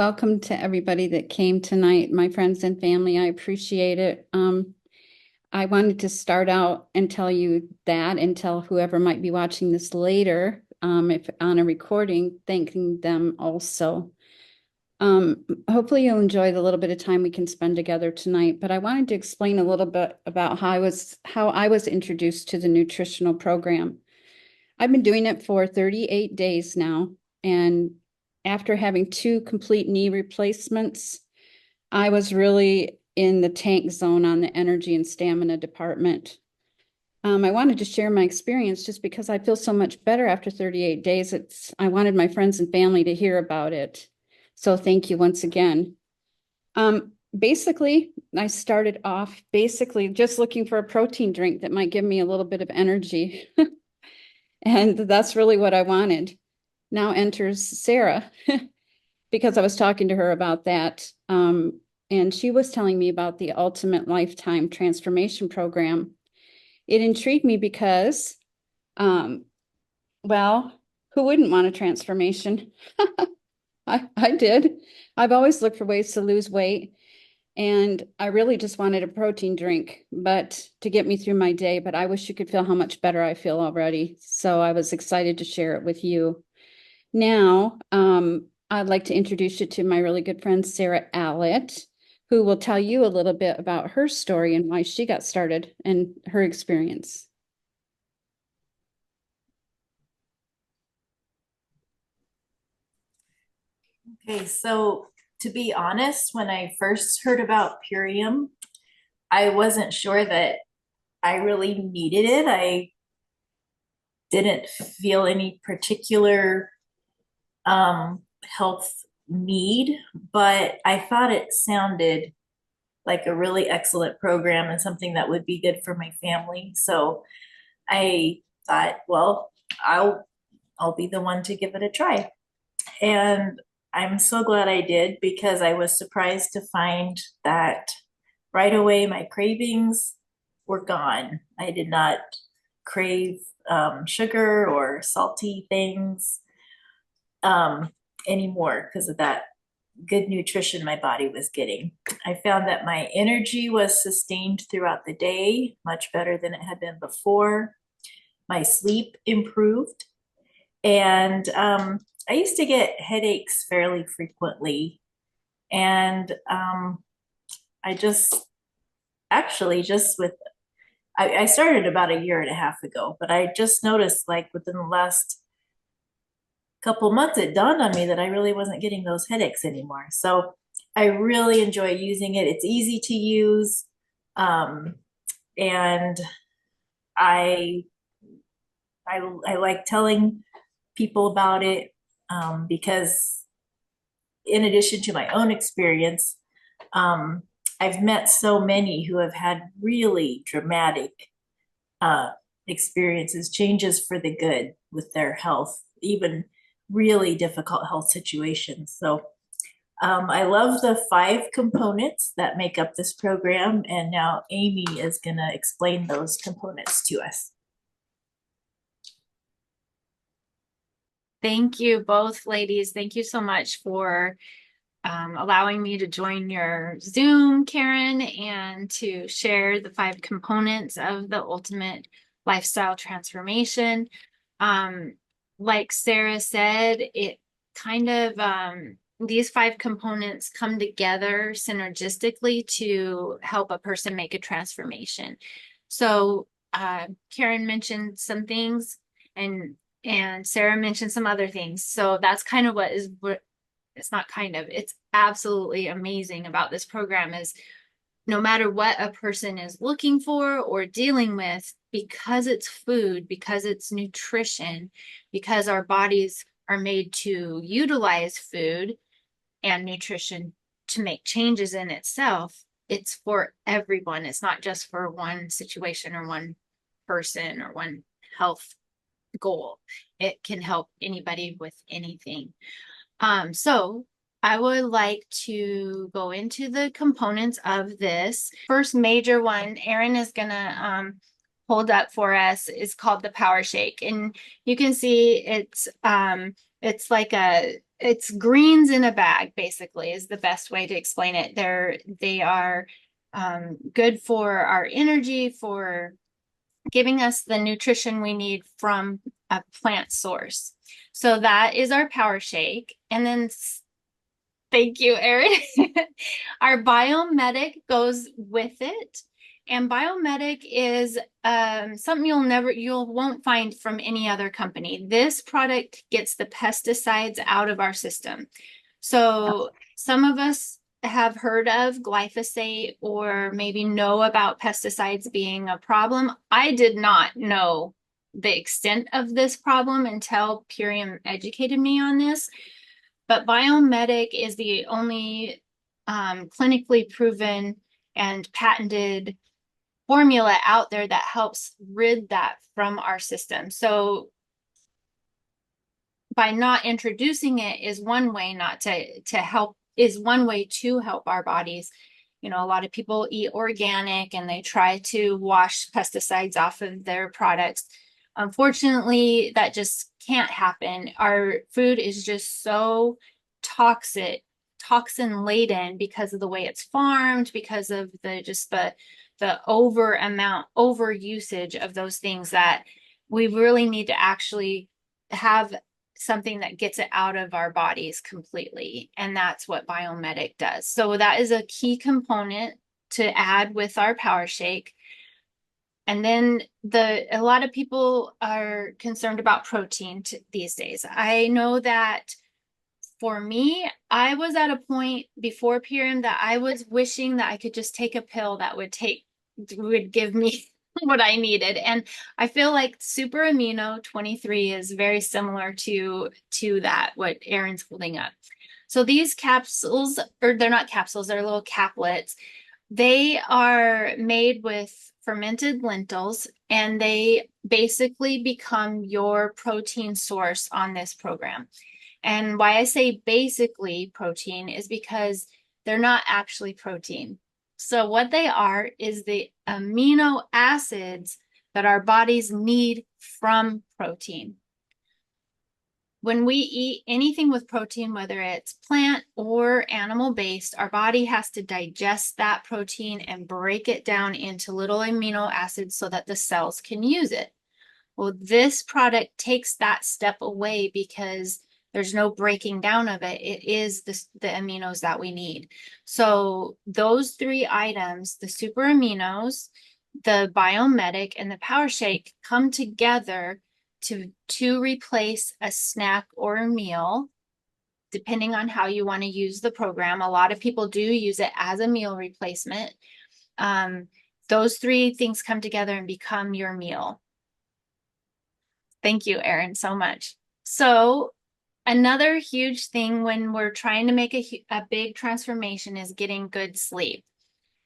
Welcome to everybody that came tonight, my friends and family. I appreciate it. I wanted to start out and tell you that and tell whoever might be watching this later, if on a recording, thanking them also. Hopefully you'll enjoy the little bit of time we can spend together tonight, but I wanted to explain a little bit about how I was introduced to the nutritional program. I've been doing it for 38 days now, and after having two complete knee replacements, I was really in the tank zone on the energy and stamina department. I wanted to share my experience just because I feel so much better after 38 days. I wanted my friends and family to hear about it. So thank you once again. Basically, I started off basically just looking for a protein drink that might give me a little bit of energy. And that's really what I wanted. Now enters Sara because I was talking to her about that. And she was telling me about the Ultimate Lifetime Transformation Program. It intrigued me because, um, well, who wouldn't want a transformation? I did. I've always looked for ways to lose weight. And I really just wanted a protein drink, but to get me through my day. But I wish you could feel how much better I feel already. So I was excited to share it with you. Now, I'd like to introduce you to my really good friend, Sara Alit, who will tell you a little bit about her story and why she got started and her experience. Okay, so to be honest, when I first heard about Purium, I wasn't sure that I really needed it. I didn't feel any particular health need, but I thought it sounded like a really excellent program and something that would be good for my family. So I thought, well, I'll be the one to give it a try. And I'm so glad I did because I was surprised to find that right away my cravings were gone. I did not crave sugar or salty things um, anymore because of that good nutrition my body was getting. I found that my energy was sustained throughout the day, much better than it had been before. My sleep improved. And I used to get headaches fairly frequently. And I just actually just with I started about a year and a half ago, but I just noticed like within the last couple months, it dawned on me that I really wasn't getting those headaches anymore. So I really enjoy using it. It's easy to use. Um, and I, I like telling people about it because in addition to my own experience, um, I've met so many who have had really dramatic uh, experiences, changes for the good with their health, even really difficult health situations. So I love the 5 components that make up this program. And now Amy is going to explain those components to us. Thank you both, ladies. Thank you so much for allowing me to join your Zoom, Karen, and to share the 5 components of the ultimate lifestyle transformation. Um, like Sara said, it kind of these 5 components come together synergistically to help a person make a transformation. So Karen mentioned some things and Sara mentioned some other things. So that's kind of what it's not kind of, it's absolutely amazing about this program is no matter what a person is looking for or dealing with, because it's food, because it's nutrition, because our bodies are made to utilize food and nutrition to make changes in itself, it's for everyone. It's not just for one situation or one person or one health goal. It can help anybody with anything. So I would like to go into the components of this. First major one, Erin is gonna hold up for us is called the Power Shake. And you can see it's like it's greens in a bag, basically, is the best way to explain it. They are good for our energy, for giving us the nutrition we need from a plant source. So that is our power shake. And then thank you, Erin. Our biomedic goes with it. And biomedic is something you won't find from any other company. This product gets the pesticides out of our system. So some of us have heard of glyphosate or maybe know about pesticides being a problem. I did not know the extent of this problem until Purium educated me on this. But biomedic is the only clinically proven and patented formula out there that helps rid that from our system. So by not introducing it is one way not to help, is one way to help our bodies. You know, a lot of people eat organic and they try to wash pesticides off of their products. Unfortunately, that just can't happen. Our food is just so toxic, toxin laden because of the way it's farmed, because of the over usage of those things, that we really need to actually have something that gets it out of our bodies completely. And that's what biomedic does. So that is a key component to add with our power shake. And then a lot of people are concerned about protein these days. I know that for me, I was at a point before Purium that I was wishing that I could just take a pill that would give me what I needed. And I feel like Super Amino 23 is very similar to that, what Erin's holding up. So these capsules, or they're not capsules, they're little caplets. They are made with fermented lentils, and they basically become your protein source on this program. And why I say basically protein is because they're not actually protein. So what they are is the amino acids that our bodies need from protein. When we eat anything with protein, whether it's plant or animal based, our body has to digest that protein and break it down into little amino acids so that the cells can use it. Well, this product takes that step away because there's no breaking down of it. It is the aminos that we need. So those three items, the super aminos, the biomedic, and the power shake, come together to replace a snack or a meal, depending on how you want to use the program. A lot of people do use it as a meal replacement. Those three things come together and become your meal. Thank you, Erin, so much. So another huge thing when we're trying to make a big transformation is getting good sleep.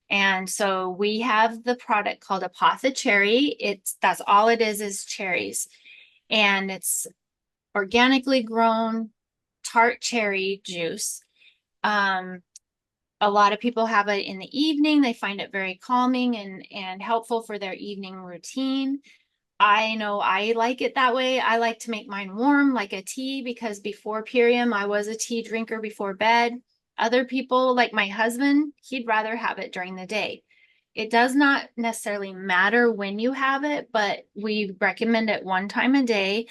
And so we have the product called Apothecary. That's all it is cherries. And it's organically grown tart cherry juice. A lot of people have it in the evening. They find it very calming and helpful for their evening routine. I know I like it that way. I like to make mine warm like a tea, because before Purium, I was a tea drinker before bed. Other people, like my husband, he'd rather have it during the day. It does not necessarily matter when you have it, but we recommend it one time a day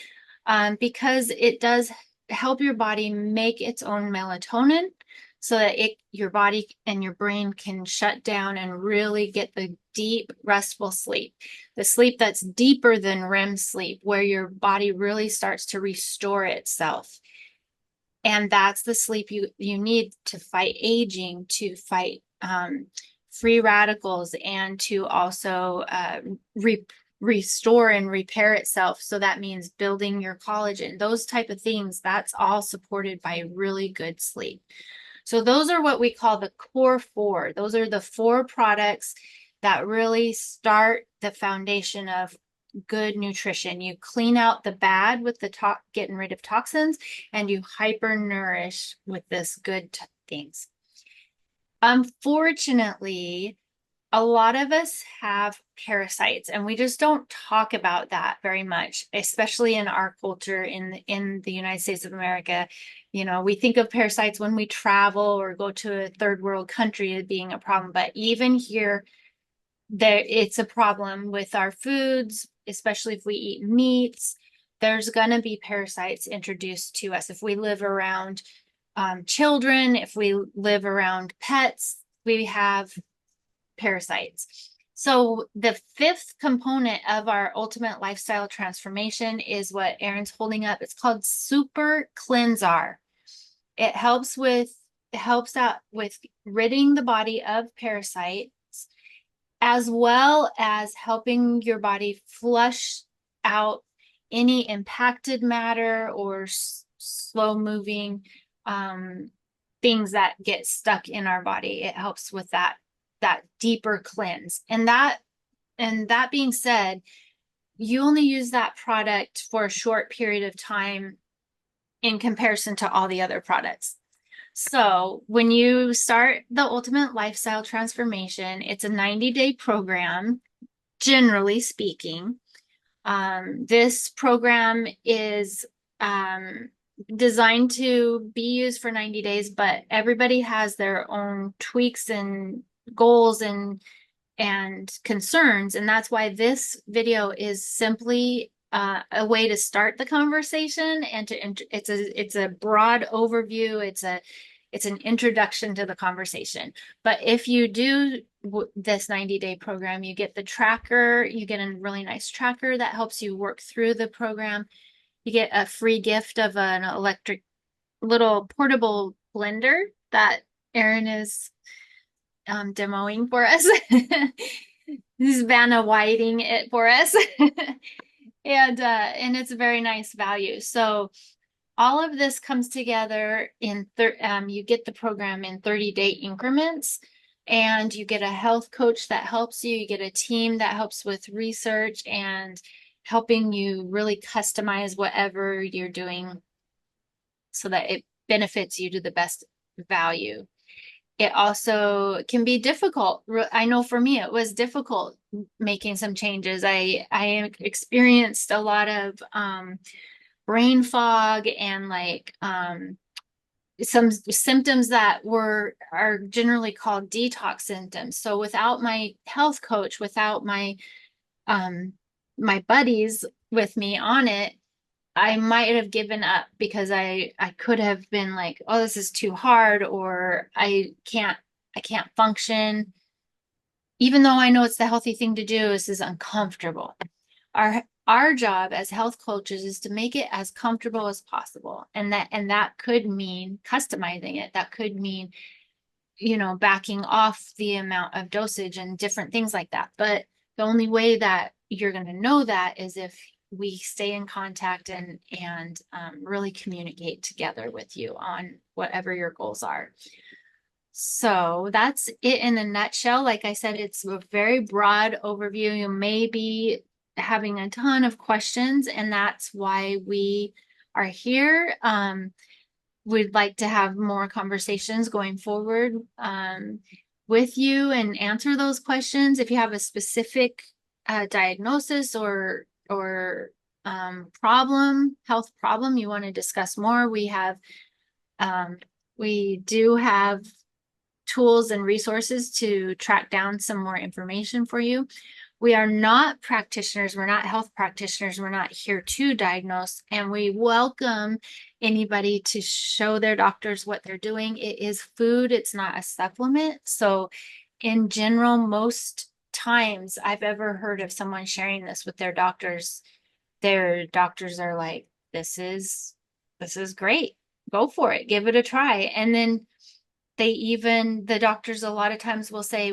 because it does help your body make its own melatonin so that your body and your brain can shut down and really get the deep, restful sleep. The sleep that's deeper than REM sleep, where your body really starts to restore itself. And that's the sleep you need to fight aging, to fight free radicals, and to also restore and repair itself. So that means building your collagen, those type of things. That's all supported by really good sleep. So those are what we call the core four. Those are the four products that really start the foundation of good nutrition. You clean out the bad with getting rid of toxins, and you hyper nourish with this good things. Unfortunately, a lot of us have parasites, and we just don't talk about that very much, especially in our culture in the United States of America. You know, we think of parasites when we travel or go to a third world country as being a problem, but even here, it's a problem with our foods, especially if we eat meats. There's gonna be parasites introduced to us if we live around children, if we live around pets, we have parasites. So the fifth component of our ultimate lifestyle transformation is what Erin's holding up. It's called Super Cleansar. It helps out with ridding the body of parasites, as well as helping your body flush out any impacted matter or slow moving things that get stuck in our body. It helps with that deeper cleanse. And that being said, you only use that product for a short period of time in comparison to all the other products. So when you start the ultimate lifestyle transformation, it's a 90-day program, generally speaking. This program is designed to be used for 90 days, but everybody has their own tweaks and goals and concerns. And that's why this video is simply a way to start the conversation, and it's a broad overview. It's an introduction to the conversation. But if you do this 90-day program, you get the tracker, you get a really nice tracker that helps you work through the program. You get a free gift of an electric little portable blender that Erin is demoing for us. This is Vanna Whiting it for us. And it's a very nice value. So all of this comes together in you get the program in 30-day increments, and you get a health coach that helps you. You get a team that helps with research and helping you really customize whatever you're doing so that it benefits you to the best value. It also can be difficult. I know for me, it was difficult making some changes. I experienced a lot of brain fog and like some symptoms that are generally called detox symptoms. So without my health coach, without my my buddies with me on it, I might have given up because I could have been like, oh, this is too hard, or I can't function. Even though I know it's the healthy thing to do, this is uncomfortable. Our job as health coaches is to make it as comfortable as possible. And that could mean customizing it. That could mean, you know, backing off the amount of dosage and different things like that. But the only way that you're going to know that is if we stay in contact and really communicate together with you on whatever your goals are. So that's it in a nutshell. Like I said, it's a very broad overview. You may be having a ton of questions, and that's why we are here. We'd like to have more conversations going forward with you and answer those questions. If you have a specific diagnosis or health problem you want to discuss more, we do have tools and resources to track down some more information for you. We are not practitioners. We're not health practitioners. We're not here to diagnose, and we welcome anybody to show their doctors what they're doing. It is food. It's not a supplement. So in general, most times I've ever heard of someone sharing this with their doctors are like, this is great. Go for it. Give it a try. And then the doctors a lot of times will say,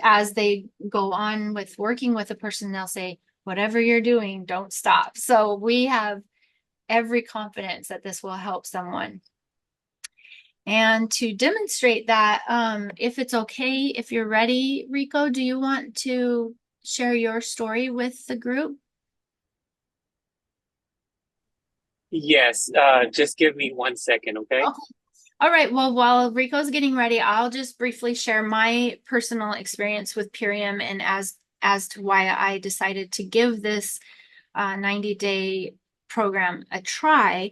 as they go on with working with a person, they'll say, whatever you're doing, don't stop. So we have every confidence that this will help someone. And to demonstrate that, if it's okay, if you're ready, Rico, do you want to share your story with the group? Yes, just give me 1 second, okay? Okay. All right. Well, while Rico's getting ready, I'll just briefly share my personal experience with Purium and as to why I decided to give this 90-day program a try.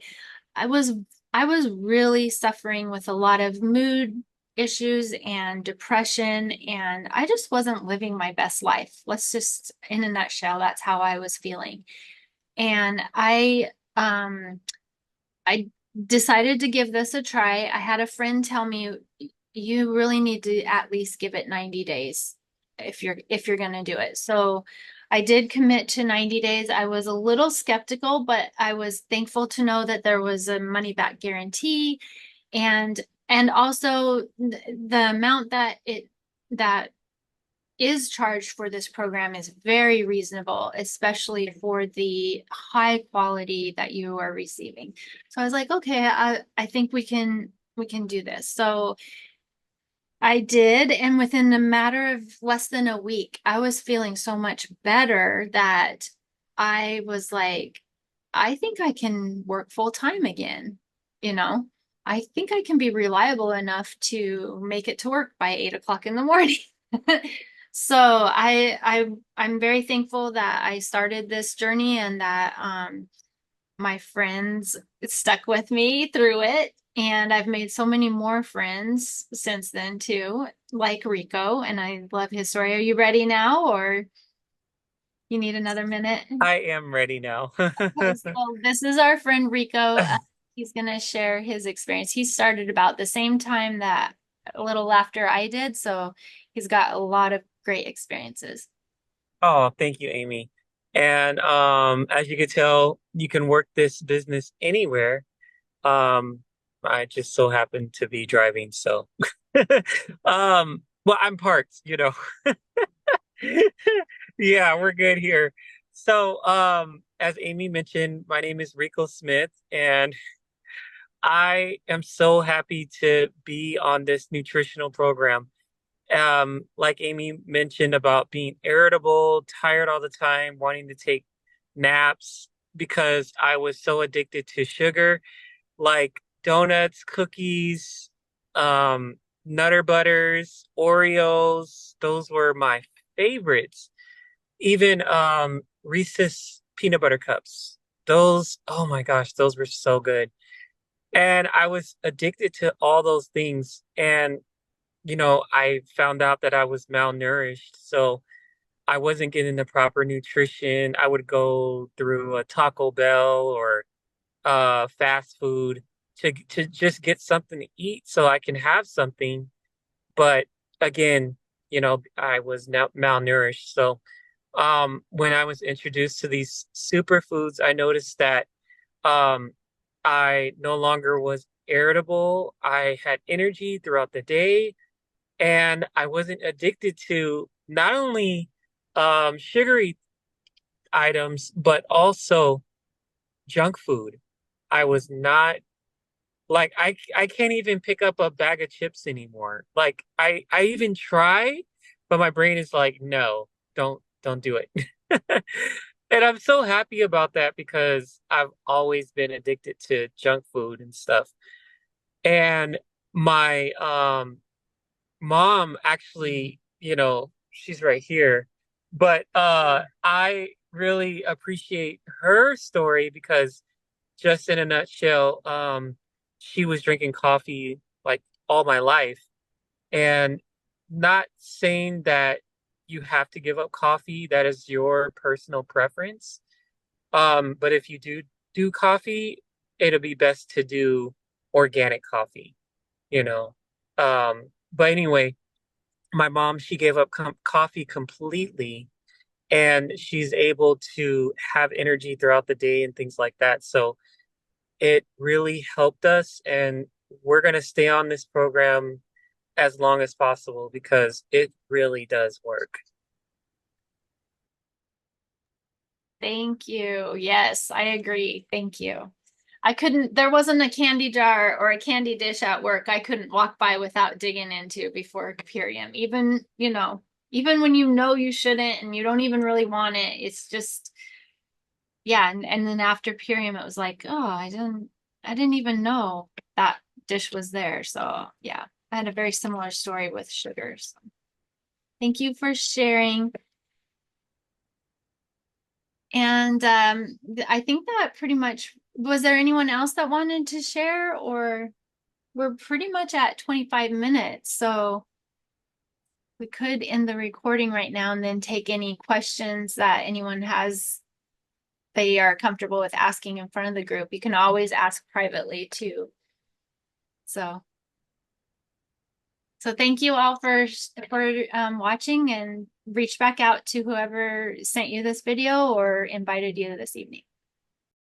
I was I was really suffering with a lot of mood issues and depression, and I just wasn't living my best life. Let's just, in a nutshell, that's how I was feeling. And I decided to give this a try. I had a friend tell me you really need to at least give it 90 days if you're going to do it. So I did commit to 90 days. I was a little skeptical, but I was thankful to know that there was a money back guarantee and also the amount that is charged for this program is very reasonable, especially for the high quality that you are receiving. So I was like, okay, I think we can do this. So I did, and within a matter of less than a week, I was feeling so much better that I was like, I think I can work full time again, you know? I think I can be reliable enough to make it to work by 8 o'clock in the morning. So I'm very thankful that I started this journey and that my friends stuck with me through it. And I've made so many more friends since then too, like Rico, and I love his story. Are you ready now or you need another minute? I am ready now. Okay, so this is our friend Rico. He's going to share his experience. He started about the same time that a little after I did, so he's got a lot of great experiences. Oh, thank you, Amy. And as you can tell, you can work this business anywhere. Um, I just so happen to be driving, so well, I'm parked, you know. Yeah, we're good here. So, as Amy mentioned, my name is Rico Smith, and I am so happy to be on this nutritional program. Like Amy mentioned about being irritable, tired all the time, wanting to take naps because I was so addicted to sugar, like donuts, cookies, Nutter Butters, Oreos. Those were my favorites. Even Reese's peanut butter cups. Those, oh my gosh, those were so good. And I was addicted to all those things. And I found out that I was malnourished. So I wasn't getting the proper nutrition. I would go through a Taco Bell or fast food to just get something to eat so I can have something. But again, I was now malnourished. So when I was introduced to these superfoods, I noticed that um, I no longer was irritable. I had energy throughout the day and I wasn't addicted to not only sugary items, but also junk food. I was not like I can't even pick up a bag of chips anymore. Like I even try, but my brain is like, no, don't do it. And I'm so happy about that because I've always been addicted to junk food and stuff. And my mom actually, she's right here. But I really appreciate her story because just in a nutshell, she was drinking coffee like all my life. And not saying that you have to give up coffee, that is your personal preference. But if you do coffee, it'll be best to do organic coffee, you know. But anyway, my mom, she gave up coffee completely and she's able to have energy throughout the day and things like that. So it really helped us, and we're going to stay on this program as long as possible because it really does work. Thank you. Yes, I agree. Thank you. There wasn't a candy jar or a candy dish at work I couldn't walk by without digging into before Purium. Even, even when you know you shouldn't and you don't even really want it, it's just, yeah. And then after Purium, it was like, oh, I didn't even know that dish was there. So yeah, I had a very similar story with sugar. So thank you for sharing. And I think that pretty much, was there anyone else that wanted to share, or we're pretty much at 25 minutes. So we could end the recording right now and then take any questions that anyone has they are comfortable with asking in front of the group. You can always ask privately too. So thank you all for watching, and reach back out to whoever sent you this video or invited you this evening.